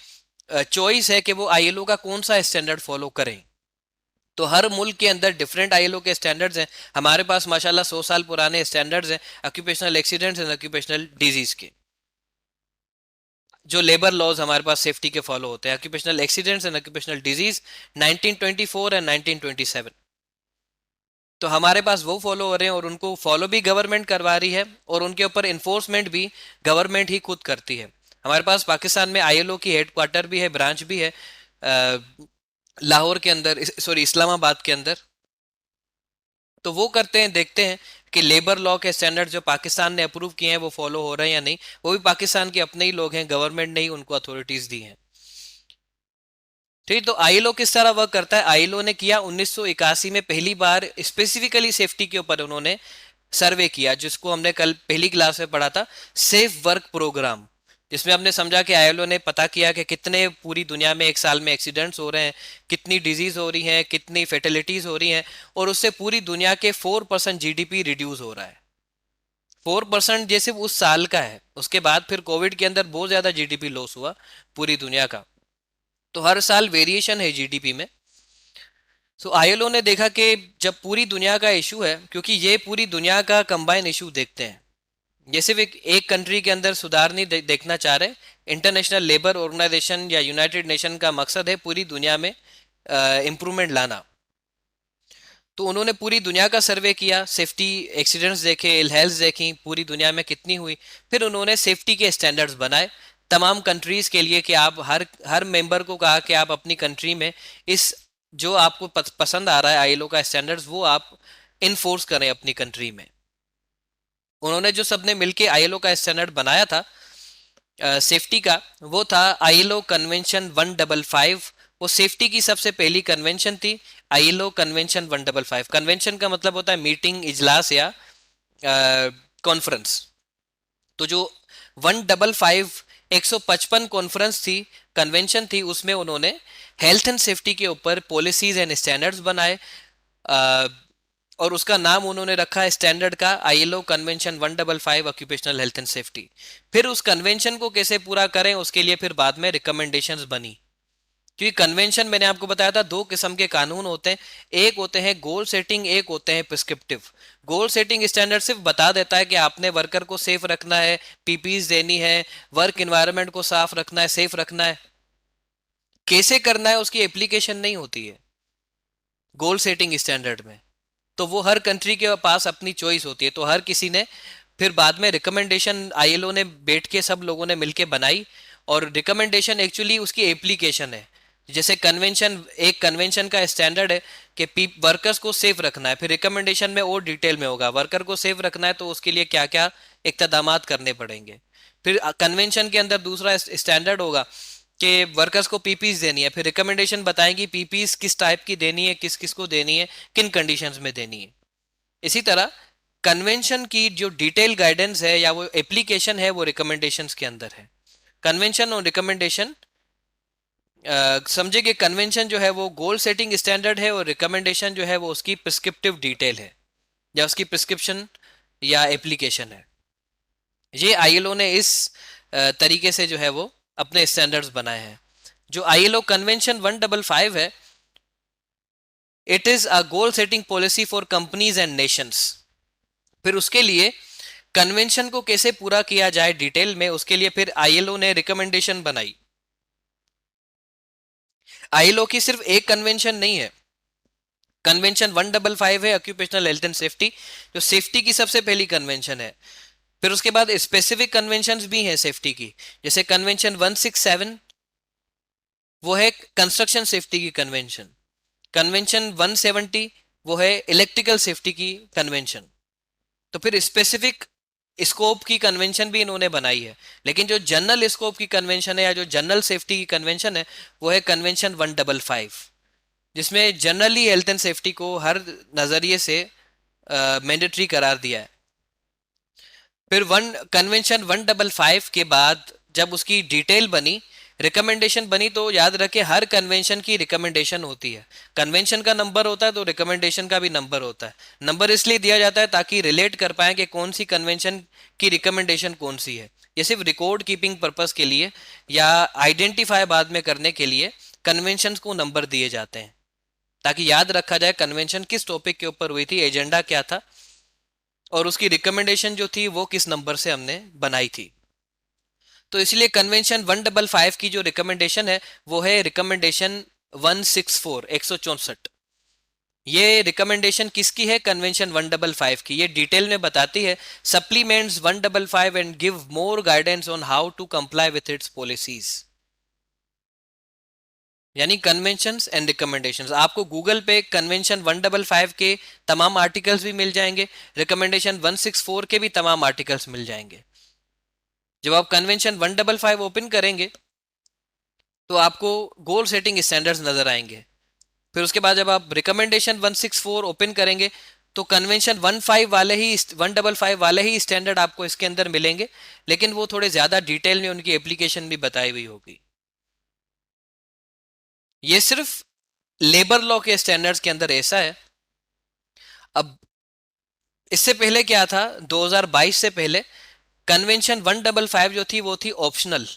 चॉइस है कि वो आईएलओ का कौन सा स्टैंडर्ड फॉलो करें। तो हर मुल्क के अंदर डिफरेंट आईएलओ के स्टैंडर्ड्स हैं। हमारे पास माशाल्लाह 100 साल पुराने स्टैंडर्ड्स हैं occupational accidents and occupational disease के। जो लेबर लॉज हमारे पास सेफ्टी के फॉलो होते हैं, occupational accidents and occupational disease 1924 and 1927। तो हमारे पास वो फॉलो हो रहे हैं और उनको फॉलो भी गवर्नमेंट करवा रही है और उनके ऊपर इन्फोर्समेंट भी गवर्नमेंट ही खुद करती है। हमारे पास पाकिस्तान में आईएलओ की हेडक्वार्टर भी है, ब्रांच भी है लाहौर के अंदर, सॉरी इस्लामाबाद के अंदर। तो वो करते हैं, देखते हैं कि लेबर लॉ के स्टैंडर्ड जो पाकिस्तान ने अप्रूव किए हैं वो फॉलो हो रहे हैं या नहीं। वो भी पाकिस्तान के अपने ही लोग हैं, गवर्नमेंट ने ही उनको अथॉरिटीज दी हैं। ठीक, तो आईएलओ किस तरह वर्क करता है? आईएलओ ने किया 1981 में पहली बार स्पेसिफिकली सेफ्टी के ऊपर उन्होंने सर्वे किया, जिसको हमने कल पहली क्लास में पढ़ा था, सेफ वर्क प्रोग्राम, जिसमें हमने समझा कि आईएलओ ने पता किया कि कितने पूरी दुनिया में एक साल में एक्सीडेंट्स हो रहे हैं, कितनी डिजीज हो रही हैं, कितनी फेटेलिटीज हो रही हैं, और उससे पूरी दुनिया के 4% जीडीपी रिड्यूस हो रहा है। 4% जैसे उस साल का है, उसके बाद फिर कोविड के अंदर बहुत ज्यादा जीडीपी लॉस हुआ पूरी दुनिया का। तो हर साल वेरिएशन है जीडीपी में। सो आईएलओ ने देखा कि जब पूरी दुनिया का इशू है, क्योंकि ये पूरी दुनिया का कंबाइन इशू देखते हैं, ये सिर्फ एक कंट्री के अंदर सुधार नहीं देखना चाह रहे। इंटरनेशनल लेबर ऑर्गेनाइजेशन या यूनाइटेड नेशन का मकसद है पूरी दुनिया में इम्प्रूवमेंट लाना। तो उन्होंने पूरी दुनिया का सर्वे किया, सेफ्टी एक्सीडेंट्स देखे, इल हेल्थ देखी पूरी दुनिया में कितनी हुई। फिर उन्होंने सेफ्टी के स्टैंडर्ड्स बनाए तमाम कंट्रीज के लिए कि आप हर मेंबर को कहा कि आप अपनी कंट्री में इस जो आपको पसंद आ रहा है आईएलओ का स्टैंडर्ड्स, वो आप इन्फोर्स करें अपनी कंट्री में। उन्होंने जो सबने मिलके आईएलओ का स्टैंडर्ड बनाया था सेफ्टी का, वो था आईएलओ कन्वेंशन 155। वो सेफ्टी की सबसे पहली कन्वेंशन थी, आईएलओ कन्वेंशन 155। कन्वेंशन का मतलब होता है मीटिंग, इजलास या कॉन्फ्रेंस। तो जो 155 155 कॉन्फ्रेंस थी, कन्वेंशन थी, उसमें उन्होंने हेल्थ एंड सेफ्टी के ऊपर पॉलिसीज एंड स्टैंडर्ड्स बनाए और उसका नाम उन्होंने रखा है स्टैंडर्ड का ILO convention 155 occupational health and safety. फिर उस कन्वेंशन को कैसे पूरा करें उसके लिए फिर बाद में रिकमेंडेशंस बनी, क्योंकि कन्वेंशन मैंने आपको बताया था 2 किस्म के कानून होते हैं, एक होते हैं गोल सेटिंग, एक होते हैं प्रिस्क्रिप्टिव। गोल सेटिंग स्टैंडर्ड सिर्फ बता देता है कि आपने वर्कर को सेफ रखना है, पीपीज देनी है, वर्क एनवायरनमेंट को साफ रखना है, सेफ रखना है। कैसे करना है उसकी एप्लीकेशन नहीं होती है गोल सेटिंग स्टैंडर्ड में, तो वो हर कंट्री के पास अपनी चॉइस होती है। तो हर किसी ने फिर बाद में रिकमेंडेशन आईएलओ ने बैठ के सब लोगों ने मिलके बनाई, और रिकमेंडेशन एक्चुअली उसकी एप्लीकेशन है। जैसे कन्वेंशन, एक कन्वेंशन का स्टैंडर्ड है कि वर्कर्स को सेफ रखना है, फिर रिकमेंडेशन में और डिटेल में होगा वर्कर को सेफ रखना है तो उसके लिए क्या क्या इक़दामात करने पड़ेंगे। फिर कन्वेंशन के अंदर दूसरा स्टैंडर्ड होगा कि वर्कर्स को पीपीज देनी है, फिर रिकमेंडेशन बताएंगी पीपीज किस टाइप की देनी है, किस किस को देनी है, किन कंडीशंस में देनी है। इसी तरह कन्वेंशन की जो डिटेल गाइडेंस है या वो एप्लीकेशन है वो रिकमेंडेशंस के अंदर है। कन्वेंशन और रिकमेंडेशन समझे कि कन्वेंशन जो है वो गोल सेटिंग स्टैंडर्ड है और रिकमेंडेशन जो है वो उसकी प्रिस्क्रिप्टिव डिटेल है या उसकी प्रिस्क्रिप्शन या एप्लीकेशन है। ये आईएलओ ने इस तरीके से जो है वो अपने स्टैंडर्ड्स बनाए हैं। जो आईएलओ कन्वेंशन 155 है, it is a goal setting policy for companies and Nations. फिर उसके लिए कन्वेंशन को कैसे पूरा किया जाए डिटेल में, उसके लिए फिर आईएलओ ने रिकमेंडेशन बनाई। आईएलओ की सिर्फ एक कन्वेंशन नहीं है, कन्वेंशन 155 है ऑक्यूपेशनल हेल्थ एंड सेफ्टी, जो सेफ्टी की सबसे पहली कन्वेंशन है। फिर उसके बाद स्पेसिफिक कन्वेंशंस भी हैं सेफ्टी की, जैसे कन्वेंशन 167 वो है कंस्ट्रक्शन सेफ्टी की कन्वेंशन, कन्वेंशन 170 वो है इलेक्ट्रिकल सेफ्टी की कन्वेंशन। तो फिर स्पेसिफिक स्कोप की कन्वेंशन भी इन्होंने बनाई है, लेकिन जो जनरल स्कोप की कन्वेंशन है या जो जनरल सेफ्टी की कन्वेंशन है वो है कन्वेंशन 155, जिसमें जनरली हेल्थ एंड सेफ्टी को हर नज़रिए से मैंडेटरी करार दिया है। फिर कन्वेंशन 155 के बाद जब उसकी डिटेल बनी, रिकमेंडेशन बनी, तो याद रखे हर कन्वेंशन की रिकमेंडेशन होती है। कन्वेंशन का नंबर होता है तो रिकमेंडेशन का भी नंबर होता है। नंबर इसलिए दिया जाता है ताकि रिलेट कर पाए कि कौन सी कन्वेंशन की रिकमेंडेशन कौन सी है। ये सिर्फ रिकॉर्ड कीपिंग पर्पस के लिए या आइडेंटिफाई बाद में करने के लिए कन्वेंशंस को नंबर दिए जाते हैं। ताकि याद रखा जाए कन्वेंशन किस टॉपिक के ऊपर हुई थी, एजेंडा क्या था, और उसकी रिकमेंडेशन जो थी वो किस नंबर से हमने बनाई थी। तो इसलिए कन्वेंशन 155 की जो रिकमेंडेशन है वो है रिकमेंडेशन 164, 164। ये रिकमेंडेशन किसकी है? कन्वेंशन 155 की। ये डिटेल में बताती है supplements 155 and give more guidance on how to comply with its policies. यानी कन्वेंशंस एंड रिकमेंडेशंस। आपको गूगल पे कन्वेंशन 155 के तमाम आर्टिकल्स भी मिल जाएंगे, रिकमेंडेशन 164 के भी तमाम आर्टिकल्स मिल जाएंगे। जब आप कन्वेंशन 155 ओपन करेंगे तो आपको गोल सेटिंग स्टैंडर्ड्स नजर आएंगे। फिर उसके बाद जब आप रिकमेंडेशन 164 ओपन करेंगे तो कन्वेंशन 155 वाले ही स्टैंडर्ड आपको इसके अंदर मिलेंगे, लेकिन वो थोड़े ज्यादा डिटेल में उनकी एप्लीकेशन भी बताई हुई होगी। ये सिर्फ लेबर लॉ के स्टैंडर्ड्स के अंदर ऐसा है। अब इससे पहले क्या था, 2022 से पहले कन्वेंशन 155 जो थी वो थी ऑप्शनल।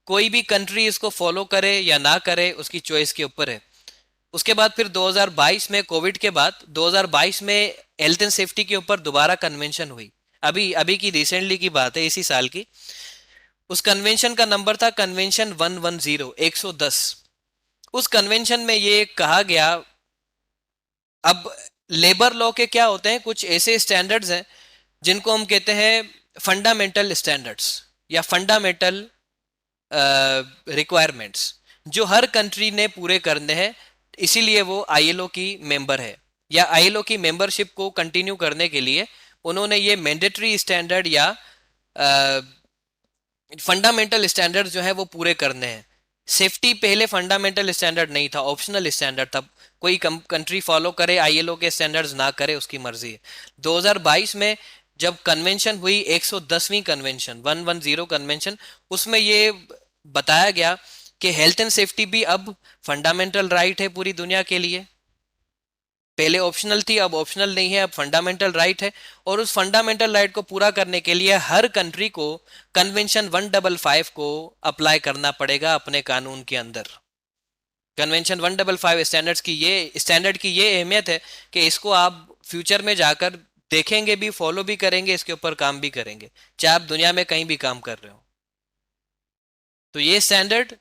कोई भी कंट्री इसको फॉलो करे या ना करे उसकी चॉइस के ऊपर है। उसके बाद फिर 2022 में, कोविड के बाद 2022 में हेल्थ एंड सेफ्टी के ऊपर दोबारा कन्वेंशन हुई। अभी अभी की रिसेंटली की बात है, इसी साल की। उस कन्वेंशन का नंबर था कन्वेंशन 110, 110। उस कन्वेंशन में ये कहा गया, अब लेबर लॉ के क्या होते हैं, कुछ ऐसे स्टैंडर्ड्स हैं जिनको हम कहते हैं फंडामेंटल स्टैंडर्ड्स या फंडामेंटल रिक्वायरमेंट्स, जो हर कंट्री ने पूरे करने हैं। इसीलिए वो आईएलओ की मेंबर है, या आईएलओ की मेंबरशिप को कंटिन्यू करने के लिए उन्होंने ये मैंडेटरी स्टैंडर्ड या फंडामेंटल स्टैंडर्ड जो है वो पूरे करने हैं। सेफ्टी पहले फंडामेंटल स्टैंडर्ड नहीं था, ऑप्शनल स्टैंडर्ड था। कोई कंट्री फॉलो करे आईएलओ के स्टैंडर्ड्स ना करे उसकी मर्जी है। 2022 में जब कन्वेंशन हुई, 110वीं कन्वेंशन, 110 कन्वेंशन, उसमें ये बताया गया कि हेल्थ एंड सेफ्टी भी अब फंडामेंटल राइट है पूरी दुनिया के लिए। पहले ऑप्शनल थी, अब ऑप्शनल नहीं है, अब फंडामेंटल राइट है। और उस फंडामेंटल राइट को पूरा करने के लिए हर कंट्री को कन्वेंशन 155 को अप्लाई करना पड़ेगा अपने कानून के अंदर। कन्वेंशन 155 स्टैंडर्ड की ये अहमियत है कि इसको आप फ्यूचर में जाकर देखेंगे भी, फॉलो भी करेंगे, इसके ऊपर काम भी करेंगे, चाहे आप दुनिया में कहीं भी काम कर रहे हो। तो ये स्टैंडर्ड,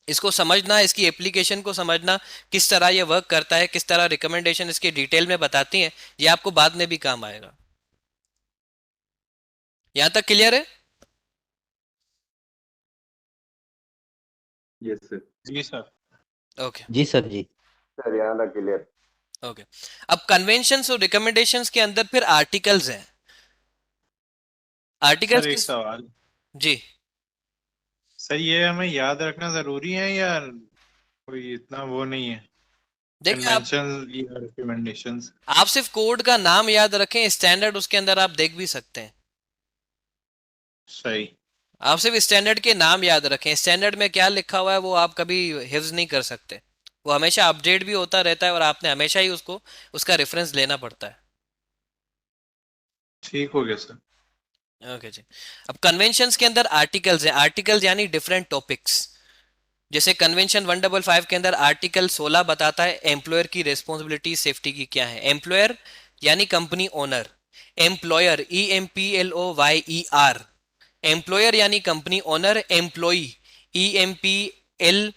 इसको समझना, इसकी एप्लीकेशन को समझना, किस तरह ये वर्क करता है, किस तरह रिकमेंडेशन इसके डिटेल में बताती हैं, ये आपको बाद में भी काम आएगा। यहां तक क्लियर है? Yes sir. जी सर। ओके जी सर जी। सर यहाँ तक क्लियर। ओके। अब कन्वेंशंस और रिकमेंडेशंस के अंदर फिर आर्टिकल्स हैं। आर्टिकल्स सर एक किस? सवाल, जी सर ये हमें याद रखना जरूरी है या कोई इतना वो नहीं है? देखिए, आप कन्वेंशन या रिकमेंडेशंस? आप सिर्फ कोड का नाम याद रखें, स्टैंडर्ड उसके अंदर आप देख भी सकते हैं। सही। आप सिर्फ स्टैंडर्ड के नाम याद रखें, स्टैंडर्ड में क्या लिखा हुआ है वो आप कभी हिफ्ज नहीं कर सकते। वो हमेशा अपडेट भी होता रहता है और आपने हमेशा ही उसको, उसका रेफरेंस लेना पड़ता है। ठीक हो गया सर। ओके जी। अब कन्वेंशंस के अंदर आर्टिकल्स हैं। आर्टिकल्स यानी डिफरेंट टॉपिक्स। जैसे कन्वेंशन 155 के अंदर आर्टिकल 16 बताता है एम्प्लॉयर की रिस्पॉन्सिबिलिटी सेफ्टी की क्या है। एम्प्लॉयर यानी company owner, employer EMPLOYER, employer यानी company owner, employee EMPLOYEE,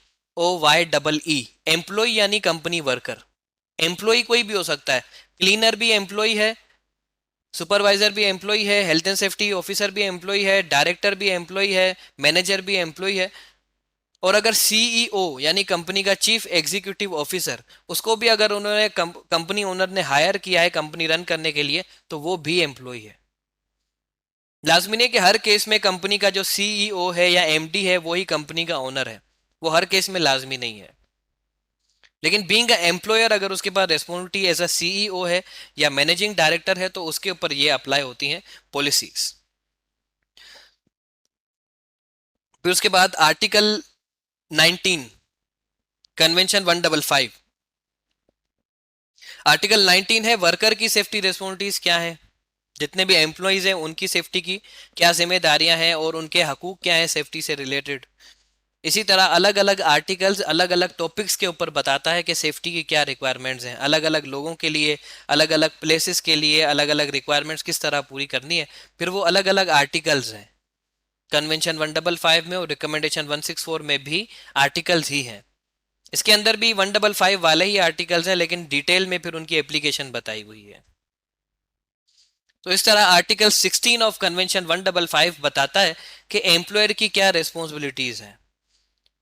employee यानी कंपनी वर्कर। एम्प्लॉई कोई भी हो सकता है, क्लीनर भी एम्प्लॉई है, सुपरवाइजर भी एम्प्लॉई है, हेल्थ एंड सेफ्टी ऑफिसर भी एम्प्लॉई है, डायरेक्टर भी एम्प्लॉई है, मैनेजर भी एम्प्लॉई है। और अगर सीईओ यानी कंपनी का चीफ एग्जीक्यूटिव ऑफिसर, उसको भी अगर उन्होंने कंपनी ओनर ने हायर किया है कंपनी रन करने के लिए, तो वो भी एम्प्लॉय है। लाजमी नहीं कि हर केस में कंपनी का जो सीईओ है या एमडी है वो ही कंपनी का ओनर है, वो हर केस में लाजमी नहीं है। लेकिन बीइंग अ एम्प्लॉयर, अगर उसके पास रेस्पॉन्सिबिलिटी एज अ सीईओ है या मैनेजिंग डायरेक्टर है तो उसके ऊपर ये अप्लाई होती हैं पॉलिसीज। फिर उसके बाद आर्टिकल 19 कन्वेंशन 155। आर्टिकल 19 है वर्कर की सेफ्टी रिस्पॉन्सिबिलिटीज क्या है, जितने भी एम्प्लॉइज हैं उनकी सेफ्टी की क्या जिम्मेदारियां हैं और उनके हकूक क्या हैं सेफ्टी से रिलेटेड। इसी तरह अलग अलग आर्टिकल्स अलग अलग टॉपिक्स के ऊपर बताता है कि सेफ्टी की क्या रिक्वायरमेंट्स हैं, अलग अलग लोगों के लिए, अलग अलग प्लेसेस के लिए अलग अलग रिक्वायरमेंट्स किस तरह पूरी करनी है, फिर वो अलग अलग आर्टिकल्स हैं। कन्वेंशन 155 में और रिकमेंडेशन 164 में भी आर्टिकल्स ही हैं। इसके अंदर भी 155 वाले ही आर्टिकल्स हैं, लेकिन डिटेल में फिर उनकी एप्लीकेशन बताई हुई है। तो इस तरह आर्टिकल 16 ऑफ कन्वेंशन 155 बताता है कि एम्प्लॉयर की क्या रिस्पॉन्सिबिलिटीज हैं।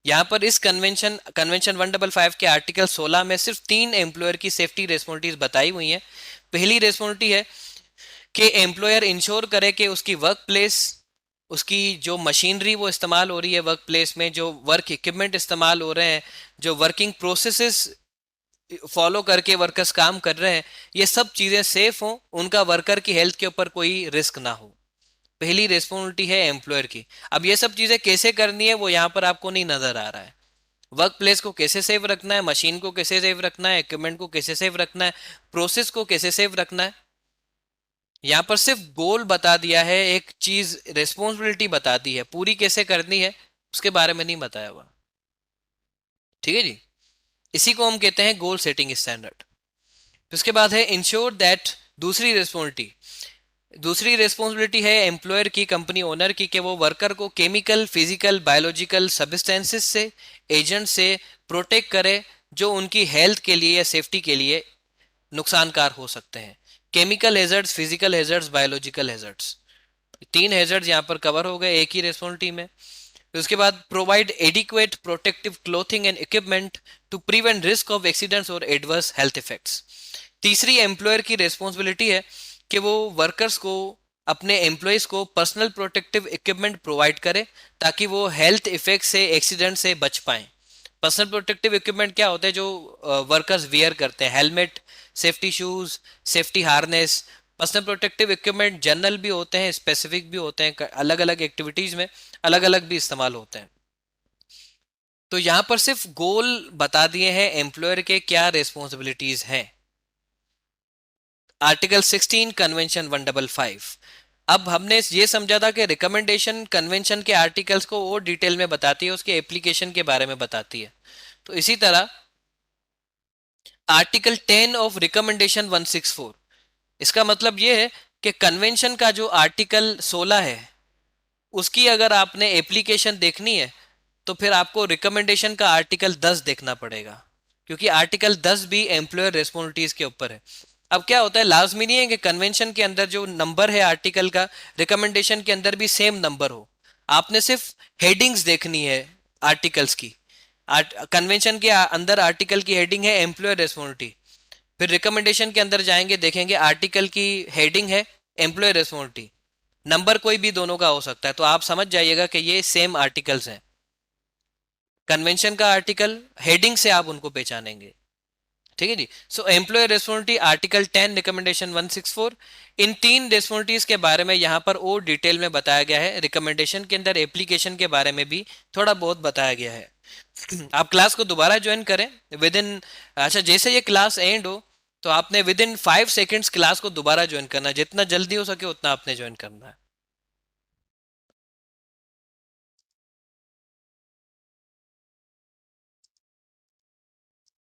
यहाँ पर इस कन्वेंशन 155 के आर्टिकल 16 में सिर्फ 3 एम्प्लॉयर की सेफ्टी रिस्पॉन्सिबिलिटीज बताई हुई हैं। पहली रिस्पॉन्सिबिलिटी है कि एम्प्लॉयर इंश्योर करे कि उसकी वर्क प्लेस, उसकी जो मशीनरी वो इस्तेमाल हो रही है वर्क प्लेस में, जो वर्क इक्विपमेंट इस्तेमाल हो रहे हैं, जो वर्किंग प्रोसेसेस फॉलो करके वर्कर्स काम कर रहे हैं, ये सब चीज़ें सेफ हों, उनका वर्कर की हेल्थ के ऊपर कोई रिस्क ना हो। पहली रिस्पॉन्सिबिलिटी है एम्प्लॉयर की। अब ये सब चीज़ें कैसे करनी है वो यहाँ पर आपको नहीं नजर आ रहा है। वर्क प्लेस को कैसे सेफ रखना है, मशीन को कैसे सेफ रखना है, इक्विपमेंट को कैसे सेफ रखना है, प्रोसेस को कैसे सेफ रखना है, यहाँ पर सिर्फ गोल बता दिया है, एक चीज रिस्पॉन्सिबिलिटी बता दी है, पूरी कैसे करनी है उसके बारे में नहीं बताया हुआ। ठीक है जी, इसी को हम कहते हैं गोल सेटिंग स्टैंडर्ड। उसके बाद है इंश्योर दैट, दूसरी रिस्पॉन्सिबिलिटी है एम्प्लॉयर की, कंपनी ओनर की, कि वो वर्कर को केमिकल, फिजिकल, बायोलॉजिकल सब्सटेंसेस से, एजेंट से प्रोटेक्ट करे जो उनकी हेल्थ के लिए या सेफ्टी के लिए नुकसानकार हो सकते हैं। केमिकल हेजर्ड्स, फिजिकल हेजर्ड्स, बायोलॉजिकल हेजर्ड्स, 3 हेजर्ड्स यहाँ पर कवर हो गए एक ही रिस्पॉन्सिबिलिटी में। उसके बाद provide adequate protective clothing and equipment to prevent risk of accidents और एडवर्स हेल्थ इफेक्ट्स। तीसरी एम्प्लॉयर की रिस्पॉन्सिबिलिटी है कि वो वर्कर्स को, अपने एम्प्लॉयज को पर्सनल प्रोटेक्टिव इक्विपमेंट प्रोवाइड करे ताकि वो हेल्थ इफेक्ट से, एक्सीडेंट से बच पाएं। पर्सनल प्रोटेक्टिव इक्विपमेंट क्या होते हैं जो वर्कर्स वियर करते हैं? Helmet, safety shoes, safety harness. Personal protective equipment general भी होते हैं, स्पेसिफिक भी होते हैं, अलग अलग एक्टिविटीज में अलग अलग भी इस्तेमाल होते हैं। तो यहाँ पर सिर्फ गोल बता दिए हैं एम्प्लॉयर के क्या रिस्पॉन्सिबिलिटीज हैं। Article 16 convention 155। अब हमने ये समझा था कि रिकमेंडेशन कन्वेंशन के आर्टिकल्स को और डिटेल में बताती है, उसके एप्लीकेशन के बारे में बताती है। तो इसी तरह आर्टिकल 10 ऑफ रिकमेंडेशन 164, इसका मतलब ये है कि कन्वेंशन का जो आर्टिकल 16 है उसकी अगर आपने एप्लीकेशन देखनी है तो फिर आपको रिकमेंडेशन का आर्टिकल 10 देखना पड़ेगा, क्योंकि आर्टिकल 10 भी एम्प्लॉयर रिस्पॉन्सिबिलिटीज के ऊपर है। अब क्या होता है, लाजमी नहीं है कि कन्वेंशन के अंदर जो नंबर है आर्टिकल का, रिकमेंडेशन के अंदर भी सेम नंबर हो। आपने सिर्फ हेडिंग्स देखनी है आर्टिकल्स की। कन्वेंशन के अंदर आर्टिकल की हेडिंग है एम्प्लॉयर रिस्पॉन्सिबिलिटी, फिर रिकमेंडेशन के अंदर जाएंगे, देखेंगे आर्टिकल की हेडिंग है एम्प्लॉयर रिस्पॉन्सिबिलिटी, नंबर कोई भी दोनों का हो सकता है, तो आप समझ जाइएगा कि ये सेम आर्टिकल्स हैं। कन्वेंशन का आर्टिकल, हेडिंग से आप उनको पहचानेंगे। ठीक है जी। सो एम्प्लॉयर रिस्पॉन्सिबिलिटी आर्टिकल 10 रिकमेंडेशन 164, इन 3 रिस्पॉन्सिबिलिटीज के बारे में यहाँ पर और डिटेल में बताया गया है। रिकमेंडेशन के अंदर एप्लीकेशन के बारे में भी थोड़ा बहुत बताया गया है। आप क्लास को दोबारा ज्वाइन करें विद इन, अच्छा जैसे ये क्लास एंड हो तो आपने विद इन 5 सेकेंड्स क्लास को दोबारा ज्वाइन करना है, जितना जल्दी हो सके उतना आपने ज्वाइन करना है।